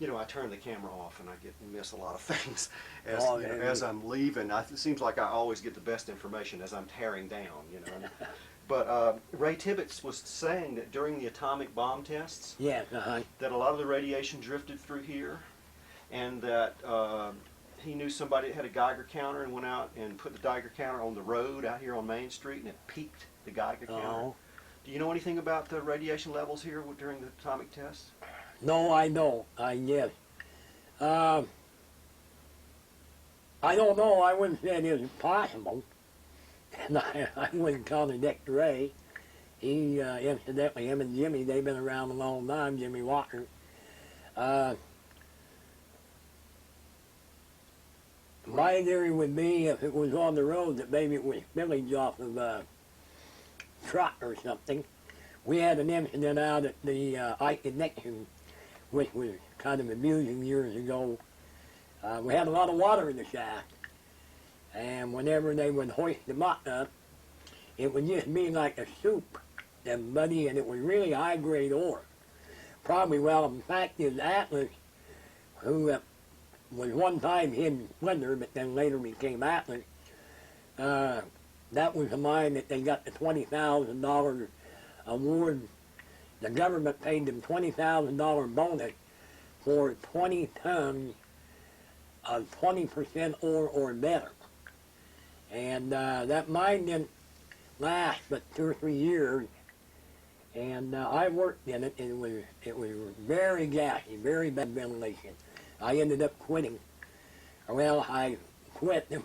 you know, I turn the camera off and I miss a lot of things as, Oh, you know, as I'm leaving. It seems like I always get the best information as I'm tearing down, you know. But Ray Tibbetts was saying that during the atomic bomb tests, yeah, that a lot of the radiation drifted through here, and that he knew somebody that had a Geiger counter and went out and put the Geiger counter on the road out here on Main Street, and it peaked the Geiger counter. Oh. Do you know anything about the radiation levels here during the atomic tests? No, I don't. I guess. I don't know. I wouldn't say it isn't possible. And I wouldn't contradict Ray. He, incidentally, him and Jimmy, they've been around a long time, Jimmy Walker. My theory would be if it was on the road that maybe it was spillage off of a truck or something. We had an incident out at the Ike Connection, which was kind of amusing years ago. We had a lot of water in the shaft, and whenever they would hoist the muck up, it would just be like a soup and muddy, and it was really high-grade ore. Probably, well, in fact, is Atlas, who was one time Hidden Splendor, but then later became Atlas, that was a mine that they got the $20,000 award. The government paid them $20,000 bonus for 20 tons of 20% ore or better. And that mine didn't last but 2 or 3 years. And I worked in it, and it was very gassy, very bad ventilation. I ended up quitting. Well, I quit and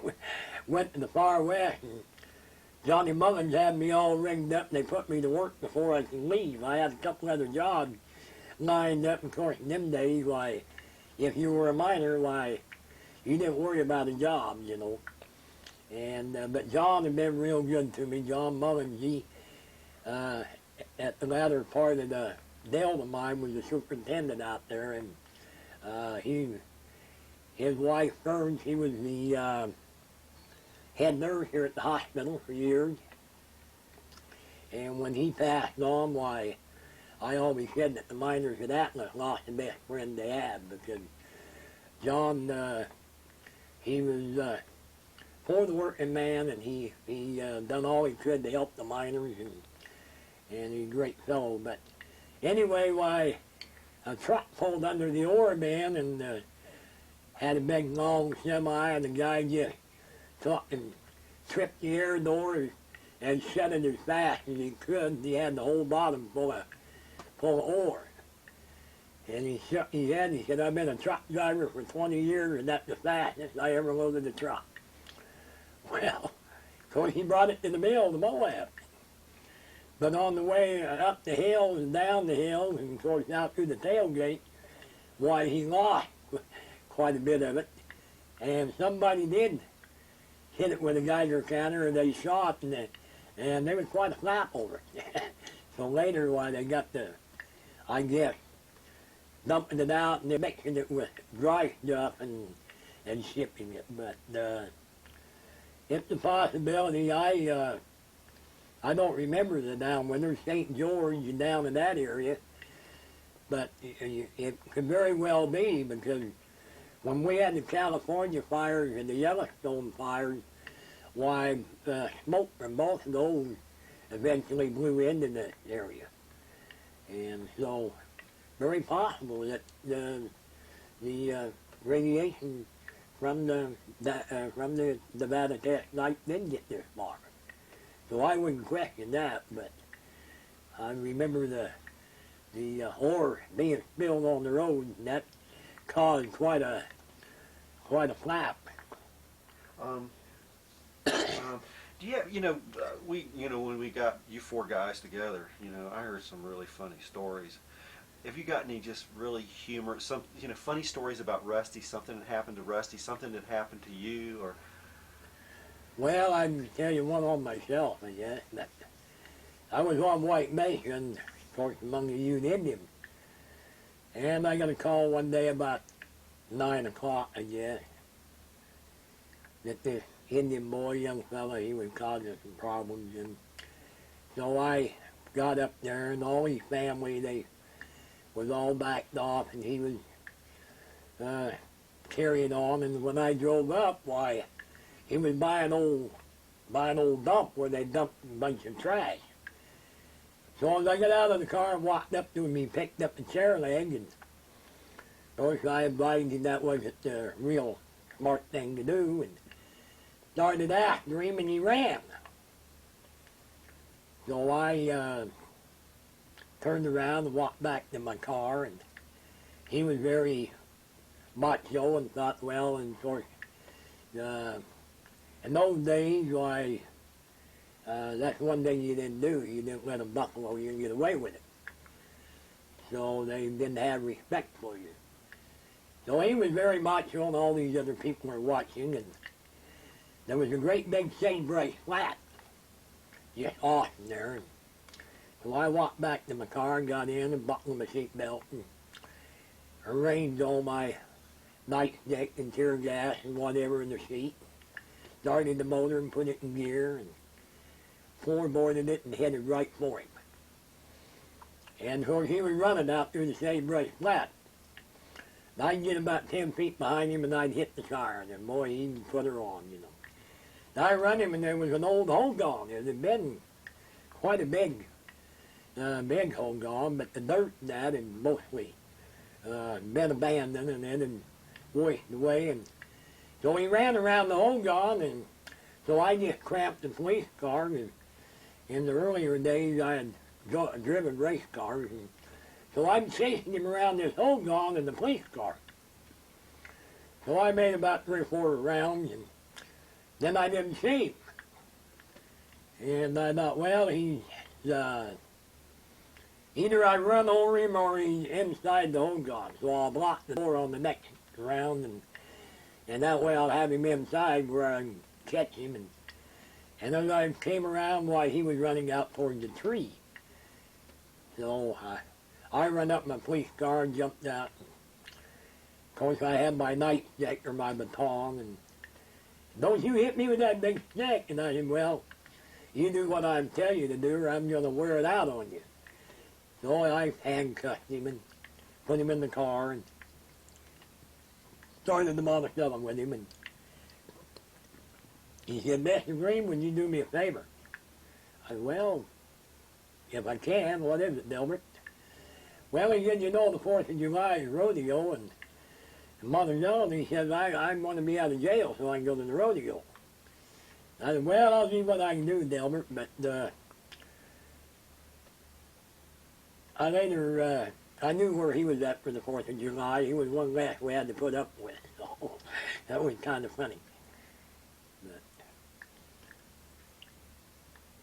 went to the far west, and Johnny Mullins had me all rigged up, and they put me to work before I could leave. I had a couple other jobs lined up. Of course, in them days, why, if you were a miner, why, you didn't worry about a job, you know. And but John had been real good to me. John Mullins, he, at the latter part of the Delta mine, was the superintendent out there, and his wife Burns, he was the head nurse here at the hospital for years. And when he passed on, why, I always said that the miners at Atlas lost the best friend they had, because John, he was for the working man, and he done all he could to help the miners, and he's a great fellow. But anyway, why, a truck pulled under the ore bin and had a big long semi, and the guy just took and tripped the air door and shut it as fast as he could. He had the whole bottom full of ore. And he shook his head and he said, I've been a truck driver for 20 years, and that's the fastest I ever loaded a truck. Well, of course, he brought it to the mill, the Moab. But on the way up the hills and down the hills, and of course out through the tailgate, why, he lost quite a bit of it. And somebody did hit it with a Geiger counter, and they shot, and there was quite a flap over it. So later, why, they got the, I guess, dumping it out, and they're mixing it with dry stuff and shipping it. But it's a possibility. I don't remember the downwinder, St. George and down in that area, but it could very well be, because when we had the California fires and the Yellowstone fires, why, smoke from both of those eventually blew into the area. And so, very possible that the radiation from the Nevada test site did get this far. So I wouldn't question that, but I remember the ore being spilled on the road, and that caused quite a flap. Do you have, when we got you 4 guys together, I heard some really funny stories. Have you got any just really humorous, funny stories about Rusty, something that happened to Rusty, something that happened to you, or? Well, I can tell you one on myself, I guess. But I was on White Mesa, and of course among the Ute Indians. And I got a call one day about 9 o'clock, I guess, that this Indian boy, young fella, he was causing some problems. And so I got up there, and all his family, they was all backed off, and he was carrying on, and when I drove up, why, he was by an old dump where they dumped a bunch of trash. So as I got out of the car and walked up to him, he picked up the chair leg, and of course I advised him that wasn't the real smart thing to do, and started after him, and he ran. So I turned around and walked back to my car, and he was very macho and thought, well, and of course, in those days, why, that's one thing you didn't do. You didn't let them buffalo you and get away with it. So they didn't have respect for you. So he was very macho, and all these other people were watching, and there was a great big sagebrush flat just awesome there. And so I walked back to my car and got in and buckled my seatbelt and arranged all my nightstick and tear gas and whatever in the seat. Started the motor and put it in gear and floorboarded it and headed right for him. And of course he was running out through the sagebrush flat. And I'd get about 10 feet behind him and I'd hit the tire, and boy, he'd put her on, you know. And I run him, and there was an old hog-on. There had been quite a big hog-on, but the dirt and that had mostly been abandoned and then had washed away. And so he ran around the hog-on, and so I just cramped the police car. And in the earlier days, I had driven race cars, and so I'm chasing him around this hog-on in the police car. So I made about 3 or 4 rounds, and then I didn't see him. And I thought, well, he's, either I run over him or he's inside the hog-on. So I'll block the door on the next round, and that way I'll have him inside where I can catch him. And as I came around, why, he was running out towards the tree. So I run up my police car and jumped out. Of course, I had my nightstick or my baton, and don't you hit me with that big stick. And I said, well, you do what I tell you to do, or I'm going to wear it out on you. So I handcuffed him and put him in the car and started the motorcycle with him. And he said, Mr. Green, would you do me a favor? I said, well, if I can. What is it, Delbert? Well, he said, you know, the 4th of July is rodeo, and Mother knows. He said, I'm going to be out of jail so I can go to the rodeo. I said, well, I'll see what I can do, Delbert, but I knew where he was at for the 4th of July. He was one less we had to put up with, so that was kind of funny. But,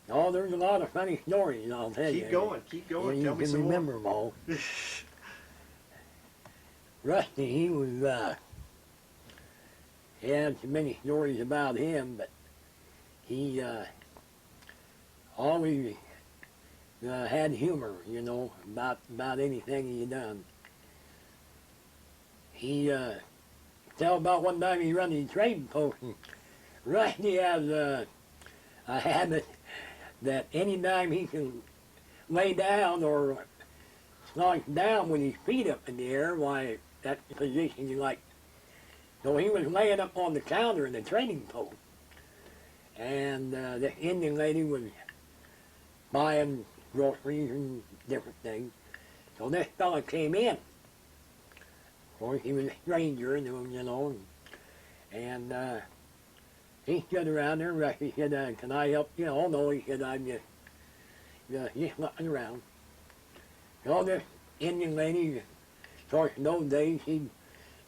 oh, there's a lot of funny stories, I'll tell you. Keep going. You Tell me can some more. remember them all. Rusty, he was, he had so many stories about him, but he always had humor, you know, about anything he done. He tell about one time he run his trading post, and Rusty has a habit that any time he can lay down or slouch down with his feet up in the air, why, that's the position you like. So he was laying up on the counter in the trading post, and the Indian lady was buying groceries and different things. So this fella came in. Of course, he was a stranger, you know, and he stood around there. Rusty said, can I help you? Oh, no, he said, I'm just looking around. So this Indian lady, of course, in those days,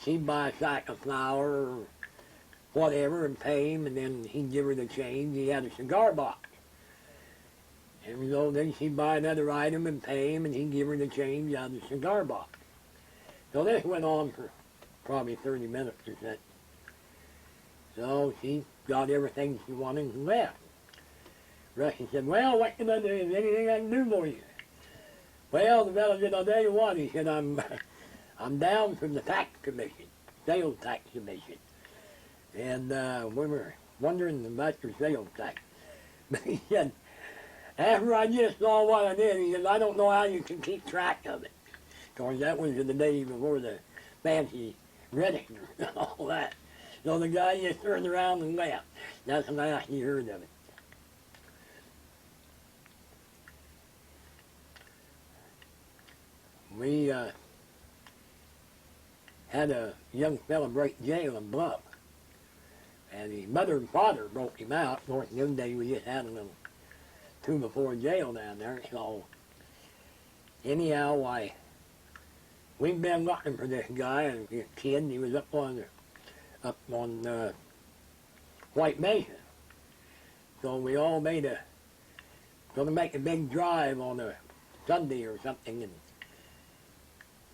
she'd buy a sack of flour or whatever and pay him, and then he'd give her the change. He had a cigar box. And so then she'd buy another item and pay him, and he'd give her the change out of the cigar box. So this went on for probably 30 minutes or so. So she got everything she wanted and left. Rusty said, well, what can I do? Is there anything I can do for you? Well, the fellow said, I'll tell you what. He said, I'm down from the tax commission, sales tax commission. And we were wondering about your sales tax. But he said, after I just saw what I did, he said, I don't know how you can keep track of it. Of course, that was in the days before the fancy register and all that. So the guy just turned around and left. That's the last he heard of it. We had a young fella break jail in Bluff. And his mother and father broke him out. Of course, in those days we just had a little 2 before jail down there. So anyhow, we've been looking for this guy and his kid. And he was up on White Mesa. So we all gonna make a big drive on a Sunday or something. And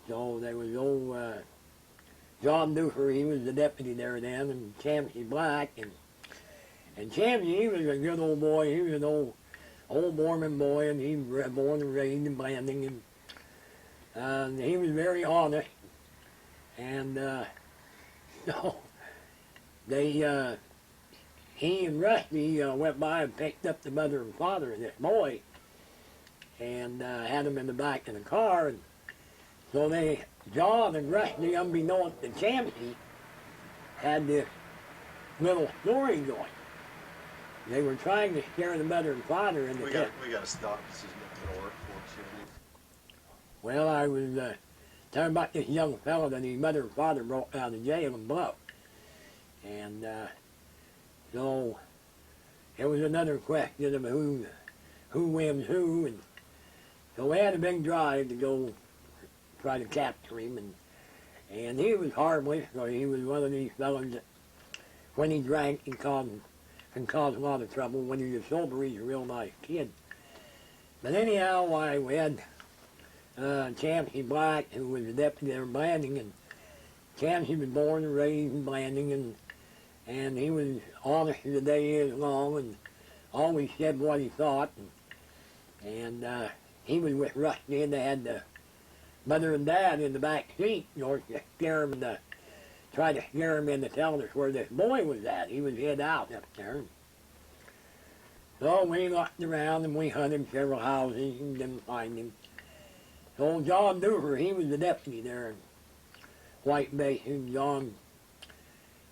so there was old John Doofer, he was the deputy there then, and Champsy Black, and Champsy, he was a good old boy. He was an old Mormon boy, and he was born and raised in Blanding, and he was very honest, and so he and Rusty went by and picked up the mother and father of this boy, and had them in the back of the car, and so John and Rusty, unbeknownst to Champsy, had this little story going. They were trying to scare the mother and father into We got to stop. This is getting to work for us. Well, I was talking about this young fellow that his mother and father brought out of jail in Bluff. And so it was another question of who wins who. And so we had a big drive to go try to capture him, and he was harmless. So he was one of these fellows that when he drank he can cause a lot of trouble. When he was sober, he's a real nice kid. But anyhow, we had Champsy Black, who was a deputy there in Blanding, and Champsy was born and raised in Blanding, and he was honest as the day is long, and always said what he thought, and he was with Rusty, and they had the mother and dad in the back seat, you know, to scare him try to scare him into telling us where this boy was at. He was hid out up there. So we looked around and we hunted several houses and didn't find him. So old John Doofer, he was the deputy there in White Mesa, and John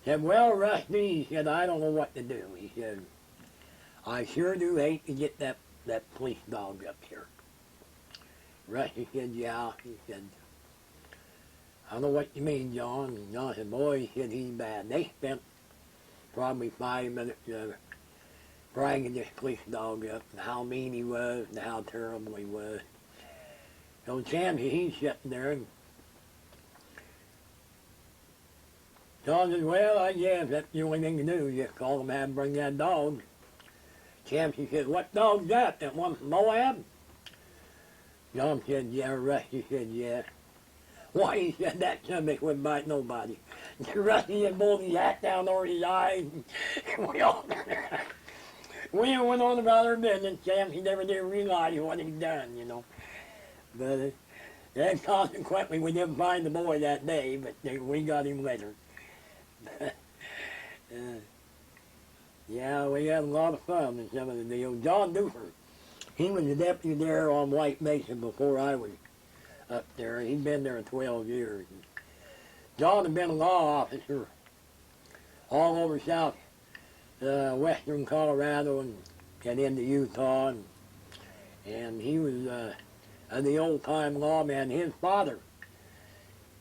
said, "Well, Rusty," he said, "I don't know what to do." He said, "I sure do hate to get that police dog up here." Rusty said, "Yeah." He said, "I don't know what you mean, John." And John said, "Boy," he said, "he's bad." They spent probably 5 minutes bragging this police dog up and how mean he was and how terrible he was. So Champsy, he's sitting there, and John said, "Well, I guess that's the only thing to do. Just call him and bring that dog." Champsy said, "What dog's that? That one from Moab?" John said, "Yeah." Rusty said, "Yeah." "Why," he said, "that subject wouldn't bite nobody." Rusty had pulled his hat down over his eyes, and we went on about our business. Champsy never did realize what he'd done, you know. But then consequently, we didn't find the boy that day, but we got him later. Yeah, we had a lot of fun in some of the deals. John Doofer, he was the deputy there on White Mesa before I was up there. He'd been there 12 years. John had been a law officer all over western Colorado and into Utah, and he was the old-time lawman. His father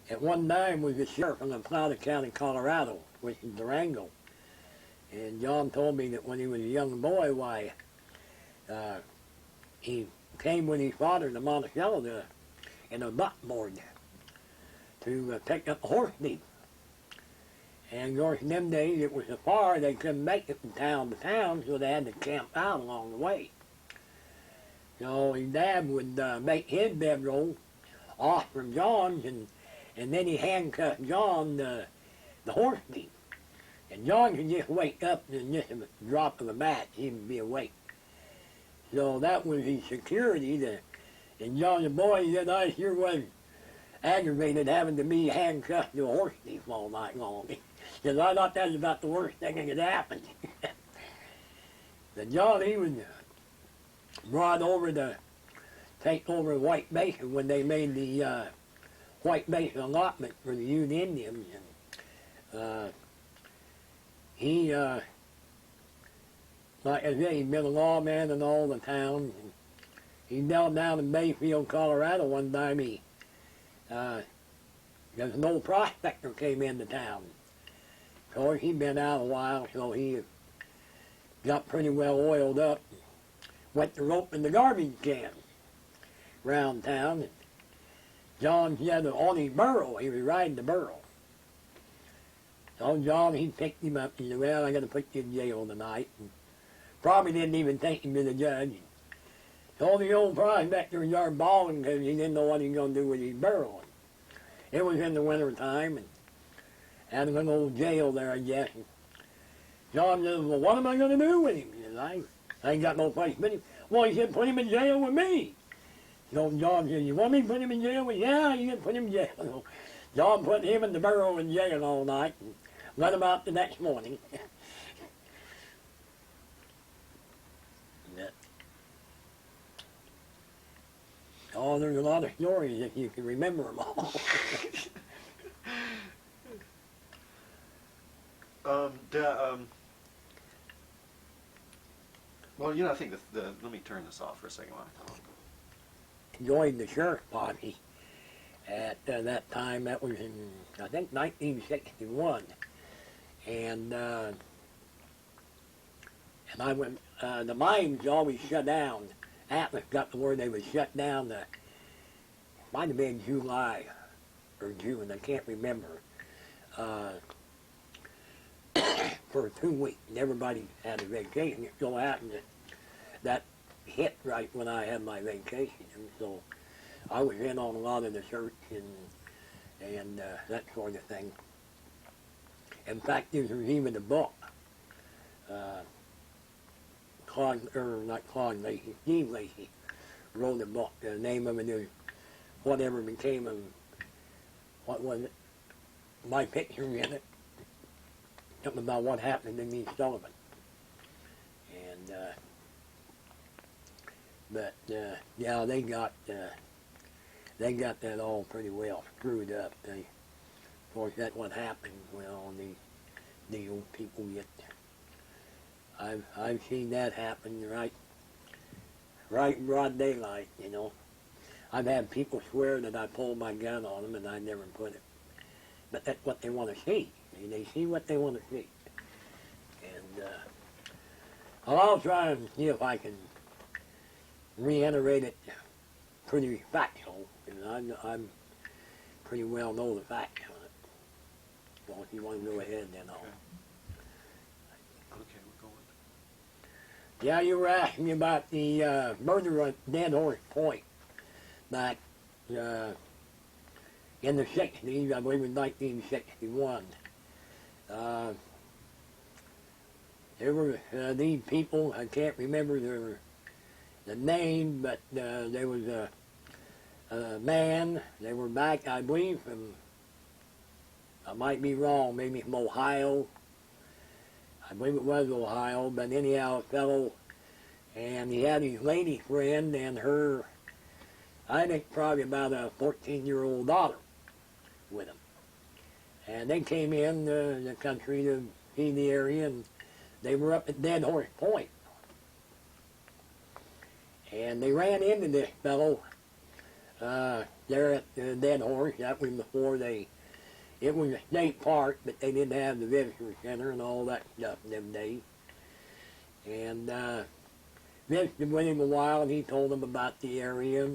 at one time was the sheriff of Cloud County, Colorado, which is Durango. And John told me that when he was a young boy, he came with his father to Monticello in a buckboard to pick up a horse thief. And of course, in them days, it was so far they couldn't make it from town to town, so they had to camp out along the way. So his dad would make his bedroll off from John's, and then he handcuffed John, the horse thief. And John could just wake up and just a drop of a match, he would be awake. So that was his security. And John, the boy, he said, "I sure was aggravated having to be handcuffed to a horse thief all night long." Because I thought that was about the worst thing that could happen. But John, he was brought over to take over White Mesa when they made the White Mesa allotment for the Ute Indians. And He, like I said, he'd been a lawman in all the towns. He knelt down in Bayfield, Colorado one time. There's an old prospector came into town. So he'd been out a while, so he got pretty well oiled up. Went to roping the garbage can around town. And John said on his burro, he was riding the burro. So John, he picked him up and said, well, I got to put you in jail tonight. And probably didn't even take him to the judge. So the old prospector started bawling because he didn't know what he was going to do with his burro. It was in the winter time, and out of an old jail there, I guess. And John said, well, what am I going to do with him? He said, I ain't got no place to put him. Well, he said, put him in jail with me. So John said, you want me to put him in jail with you? Yeah, you can put him in jail. So John put him and the burro in jail all night and let him out the next morning. Oh, there's a lot of stories if you can remember them all. Well, you know, I think let me turn this off for a second. Joined the sheriff's posse at that time. That was in, I think, 1961. And I went, the mines always shut down. Atlas got the word they would shut down might have been July or June, I can't remember, for 2 weeks. And everybody had a vacation. It so happened that hit right when I had my vacation. And so I was in on a lot of the search and that sort of thing. In fact, there was even a book. Steve Lacey wrote a book. The name of it is whatever became of, what was it? My picture in it. Something about what happened to me, Sullivan. And, yeah, they got that all pretty well screwed up. Of course, that's what happened when all the old people get. I've seen that happen right in broad daylight, you know. I've had people swear that I pulled my gun on them and I never put it. But that's what they want to see. They see what they want to see. And I'll try and see if I can reiterate it pretty factual. And I'm pretty well know the facts on it. Well, if you want to go ahead, then I'll. Okay, we're going. Yeah, you were asking me about the murder at Dead Horse Point back in the 60s, I believe in 1961. There were these people, I can't remember the name, but there was a man, they were back, I believe, from, I might be wrong, maybe from Ohio. I believe it was Ohio, but anyhow, a fellow, and he had his lady friend and her, I think probably about a 14-year-old daughter with him. And they came in the country to see the area, and they were up at Dead Horse Point. And they ran into this fellow there at Dead Horse. That was before it was a state park, but they didn't have the visitor center and all that stuff in them days. And visited with him a while, and he told them about the area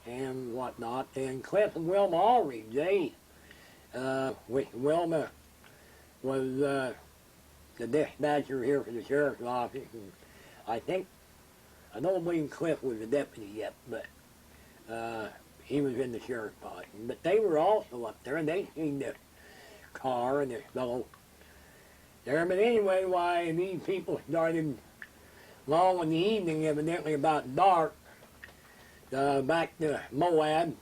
and whatnot. And Cliff and Wilma Aldridge, which Wilma was the dispatcher here for the sheriff's office, and I don't believe Cliff was a deputy yet, but he was in the sheriff's posse. But they were also up there, and they seen the car and this fellow there. But anyway, why these people started long in the evening, evidently about dark, back to Moab,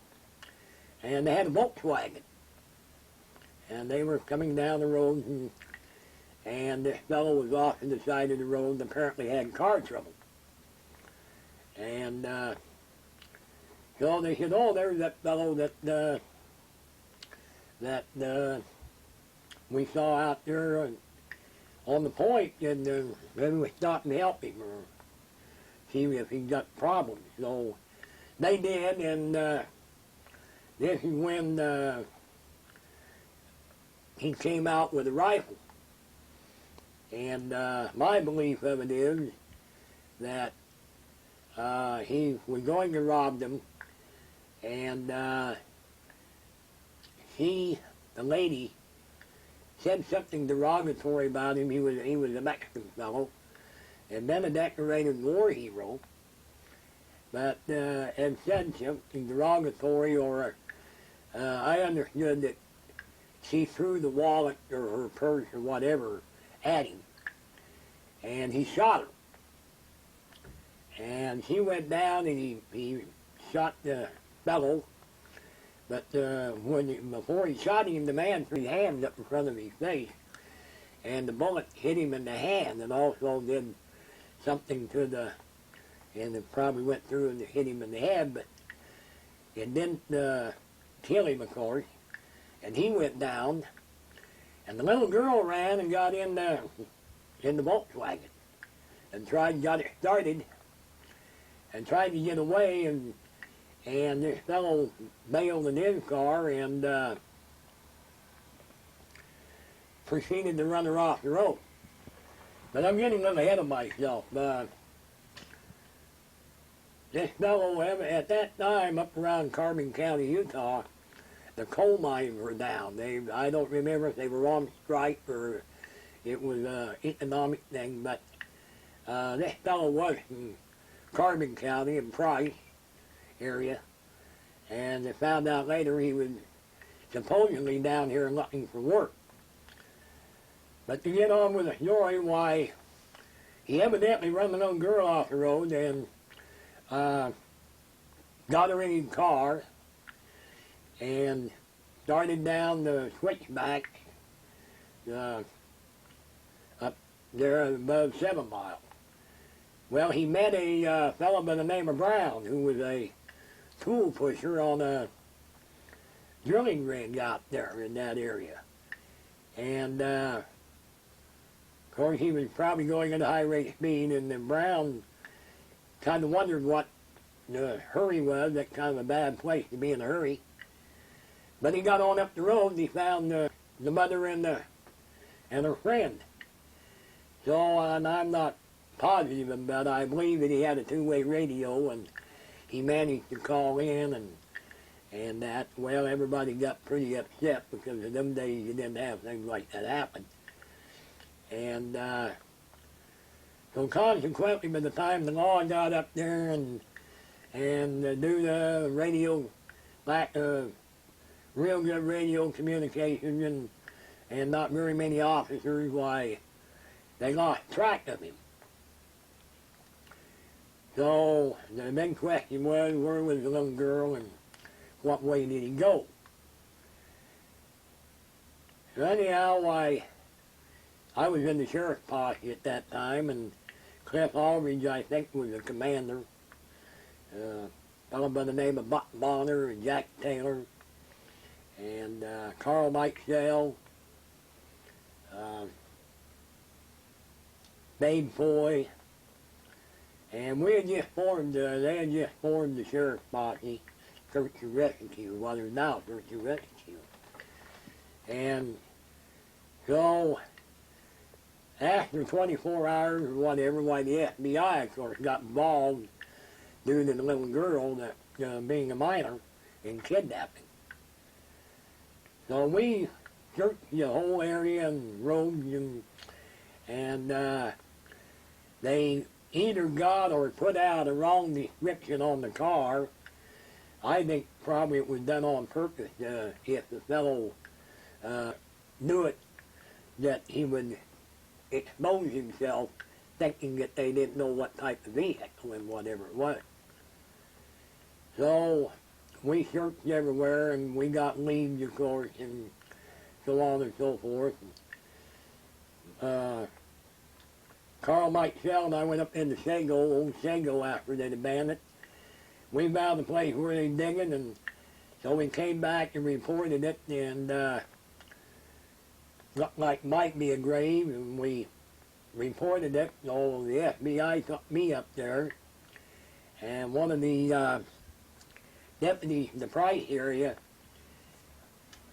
and they had a Volkswagen. And they were coming down the road, and this fellow was off to the side of the road and apparently had car trouble. And so they said, oh, there's that fellow that we saw out there on the point, and maybe we stopped and help him or see if he got problems. So they did, and this is when he came out with a rifle. And my belief of it is that he was going to rob them, and the lady, said something derogatory about him. He was a Mexican fellow, and been a decorated war hero, but had said something derogatory, or I understood that she threw the wallet or her purse or whatever at him, and he shot her. And she went down, and he shot the fellow, but before he shot him, the man threw his hands up in front of his face, and the bullet hit him in the hand, and also did something to and it probably went through and hit him in the head, but it didn't kill him, of course, and he went down. And the little girl ran and got in the Volkswagen and got it started and tried to get away, and this fellow bailed in his car and proceeded to run her off the road. But I'm getting a little ahead of myself. This fellow, at that time, up around Carbon County, Utah, the coal mines were down. I don't remember if they were on strike or it was an economic thing, but this fellow was from Carbon County in Price area, and they found out later he was supposedly down here looking for work. But to get on with the story, why, he evidently run the little girl off the road and got her in his car and started down the switchback up there above 7 Mile. Well, he met a fellow by the name of Brown, who was a tool pusher on a drilling rig out there in that area. And, of course, he was probably going at a high rate of speed, and then Brown kind of wondered what the hurry was. That's kind of a bad place to be in a hurry. But he got on up the road, and he found the mother and her friend. So, and I'm not positive about it, I believe that he had a two-way radio, and he managed to call in, and that, well, everybody got pretty upset because in them days you didn't have things like that happen. And so consequently, by the time the law got up there and do the radio, like real good radio communication, and not very many officers, why, they lost track of him. So the big question was, where was the little girl and what way did he go? So anyhow, why, I was in the sheriff's posse at that time, and Cliff Aldridge, I think, was the commander. A fellow by the name of Buck Bonner and Jack Taylor, and Carl Mikesell, Babe Foy, and we had just formed, they had just formed the sheriff's posse, Search and Rescue, what is now Search and Rescue. And so, after 24 hours or whatever, why the FBI, of course, got involved due to the little girl that being a minor in kidnapping. So we searched the whole area and roads, and they either got or put out a wrong description on the car. I think probably it was done on purpose if the fellow knew it, that he would expose himself, thinking that they didn't know what type of vehicle and whatever it was. So we searched everywhere, and we got leads, of course, and so on and so forth. Carl Mikesell and I went up into Sago, old Sago, after they'd abandoned it. We found the place where they're digging, and so we came back and reported it, and looked like might be a grave, and we reported it. So the FBI took me up there, and one of the deputies in the Price area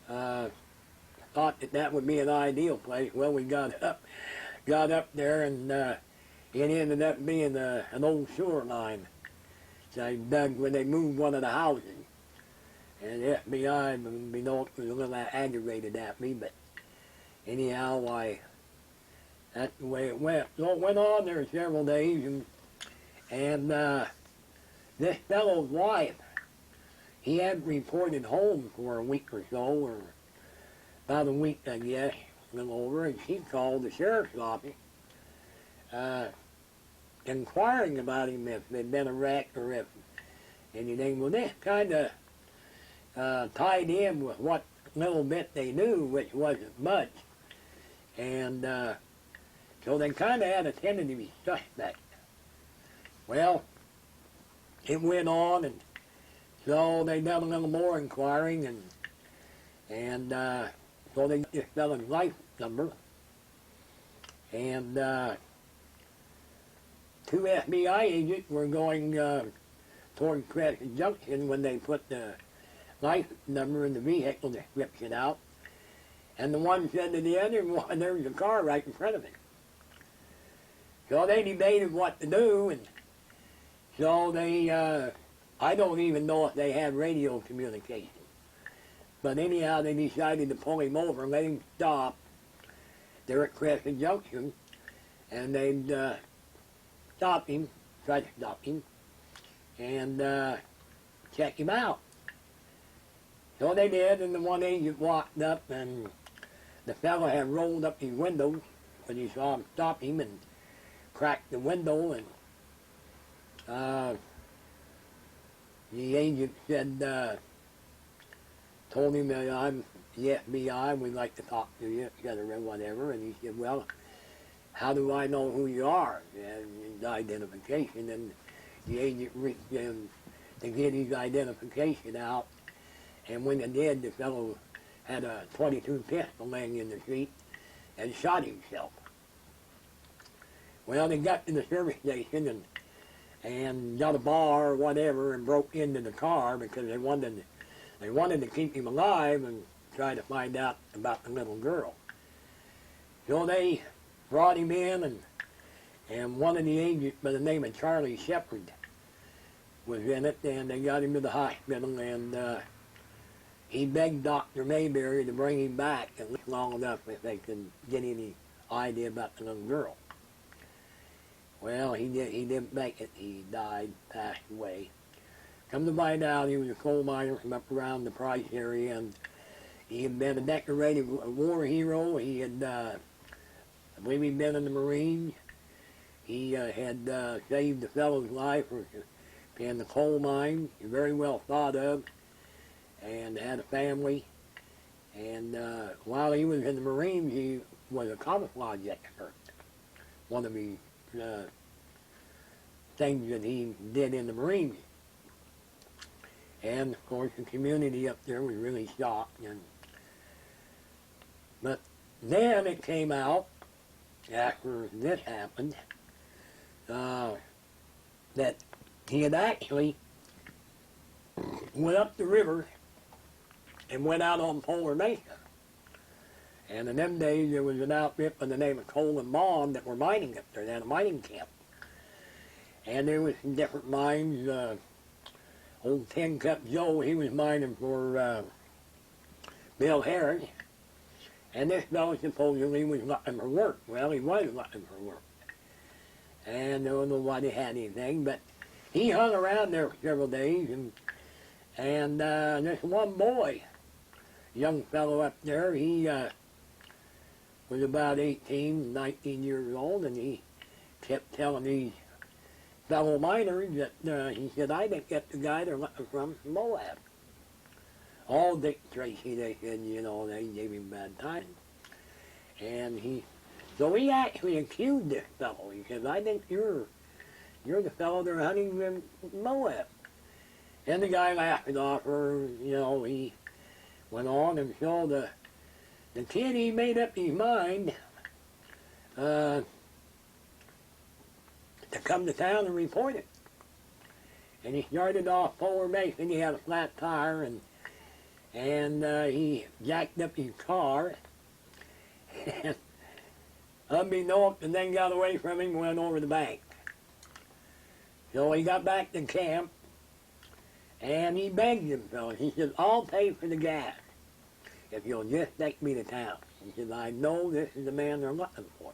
thought that that would be an ideal place. Well, we got up there, and it ended up being an old sewer line. So they dug when they moved one of the houses. And the FBI, was a little aggravated at me, but anyhow, that's the way it went. So it went on there several days, and this fellow's wife, he hadn't reported home for a week or so, or about a week, I guess, a little over, and she called the sheriff's office, inquiring about him if there'd been a wreck or if anything. Well, this kind of tied in with what little bit they knew, which wasn't much, and so they kind of had a tentative suspect. Well, it went on, and so they done a little more inquiring, and so they got this fellow's license number, and two FBI agents were going toward Crescent Junction when they put the license number and the vehicle description out, and the one said to the other, well, there was a car right in front of it. So they debated what to do, and so they, I don't even know if they had radio communication. But anyhow, they decided to pull him over and let him stop there at Crescent Junction, and they'd try to stop him, and check him out. So they did, and the one agent walked up, and the fellow had rolled up his window when he saw him stop him, and cracked the window, and the agent said, told him that I'm the FBI, we'd like to talk to you, etc., or whatever, and he said, well, how do I know who you are? And his identification, and the agent reached in to get his identification out, and when it did, the fellow had a .22 pistol laying in the seat and shot himself. Well, they got to the service station and got a bar or whatever and broke into the car because they wanted to keep him alive and try to find out about the little girl. So they brought him in, and one of the agents by the name of Charlie Shepard was in it, and they got him to the hospital, and he begged Dr. Mayberry to bring him back at least long enough if they could get any idea about the little girl. Well, he didn't make it. He died, passed away. Come to find out, he was a coal miner from up around the Price area, and he had been a decorated war hero. He had, I believe he'd been in the Marines. He had saved the fellow's life in the coal mine. He was very well thought of, and had a family. And while he was in the Marines, he was a camouflage expert. One of his things that he did in the Marines. And of course the community up there was really shocked. But then it came out, after this happened, that he had actually went up the river and went out on Polar Mesa. And in them days, there was an outfit by the name of Cole and Bond that were mining up there. They had a mining camp. And there was some different mines. Old Tin Cup Joe, he was mining for Bill Harris. And this fellow supposedly was looking for work. Well, he was looking for work. And nobody had anything, but he hung around there for several days, and this one boy, young fellow up there, he was about 18, 19 years old, and he kept telling these fellow miners that he said, I didn't get the guy they're looking from Moab. All Dick Tracy, they said, you know, they gave him bad time. And so he actually accused this fellow. He said, I think you're the fellow they're hunting in Moab. And the guy laughed it off, or, you know, he went on, and so the the kid, he made up his mind to come to town and report it. And he started off forward racing. He had a flat tire, and he jacked up his car. And unbeknownst, the thing got away from him and went over the bank. So he got back to camp, and he begged him, fellas. He said, I'll pay for the gas if you'll just take me to town. He said, I know this is the man they're looking for.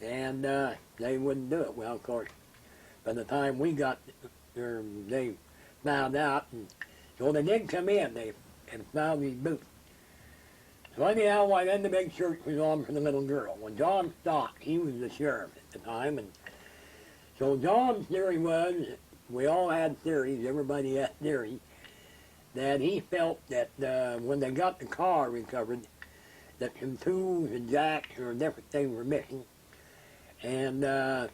And they wouldn't do it. Well, of course, by the time we got there, they found out. And so they did come in. They found these boots. So anyhow, why then the big search was on for the little girl. Well, John Stock, he was the sheriff at the time. And so John's theory was, we all had theories, everybody had theories, that he felt that when they got the car recovered, that some tools and jacks or different things were missing. And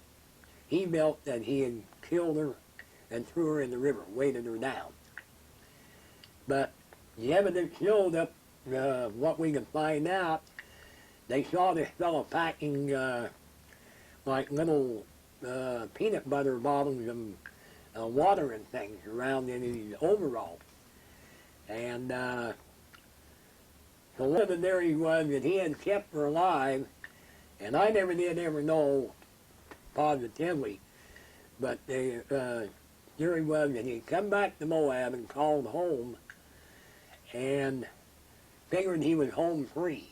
he felt that he had killed her and threw her in the river, weighted her down. But the evidence showed up, what we could find out, they saw this fellow packing like little peanut butter bottles of water and things around in his overalls. And so one of the theories was that he had kept her alive, and I never did ever know positively, but the theory was that he'd come back to Moab and called home and figured he was home free.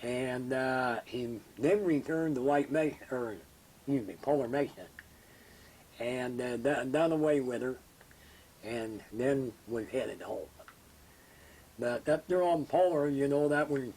And he then returned to White Mesa, or excuse me, Polar Mesa, and done away with her, and then was headed home. But up there on Polar, you know, that was